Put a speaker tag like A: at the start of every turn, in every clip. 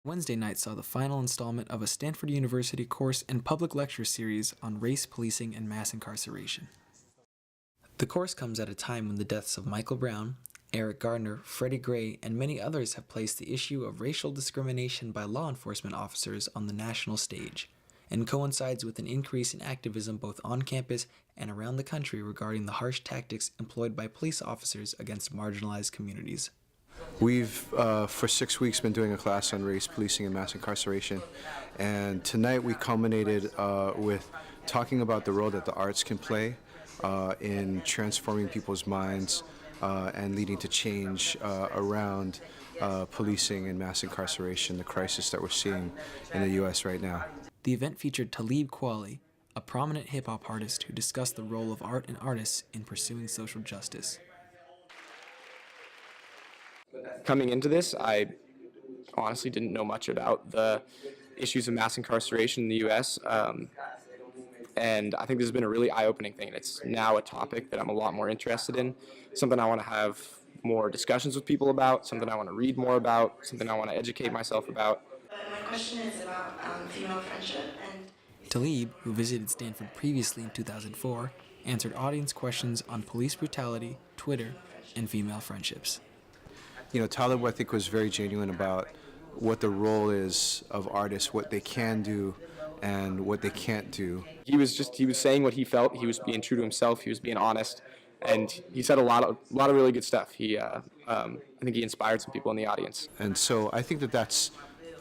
A: Wednesday night saw the final installment of a Stanford University course and public lecture series on race, policing, and mass incarceration. The course comes at a time when the deaths of Michael Brown, Eric Gardner, Freddie Gray, and many others have placed the issue of racial discrimination by law enforcement officers on the national stage, and coincides with an increase in activism both on campus and around the country regarding the harsh tactics employed by police officers against marginalized communities.
B: We've, for 6 weeks, been doing a class on race, policing, and mass incarceration, and tonight we culminated with talking about the role that the arts can play in transforming people's minds and leading to change around policing and mass incarceration, the crisis that we're seeing in the U.S. right now.
A: The event featured Talib Kweli, a prominent hip-hop artist who discussed the role of art and artists in pursuing social justice.
C: Coming into this, I honestly didn't know much about the issues of mass incarceration in the U.S., and I think this has been a really eye-opening thing. It's now a topic that I'm a lot more interested in, something I want to have more discussions with people about, something I want to read more about, something I want to educate myself about.
D: My question is about female friendship.
A: Talib, who visited Stanford previously in 2004, answered audience questions on police brutality, Twitter, and female friendships.
B: You know, Talib, I think, was very genuine about what the role is of artists, what they can do and what they can't do.
C: He was saying what he felt. He was being true to himself. He was being honest, and he said a lot of really good stuff. I think he inspired some people in the audience.
B: And so I think that that's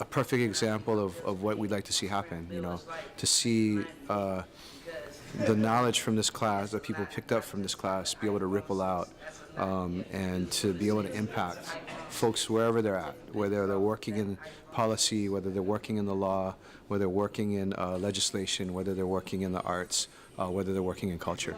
B: a perfect example of what we'd like to see happen, you know, to see the knowledge from this class that people picked up from this class be able to ripple out and to be able to impact folks wherever they're at, whether they're working in policy, whether they're working in the law, whether they're working in legislation, whether they're working in the arts, whether they're working in culture.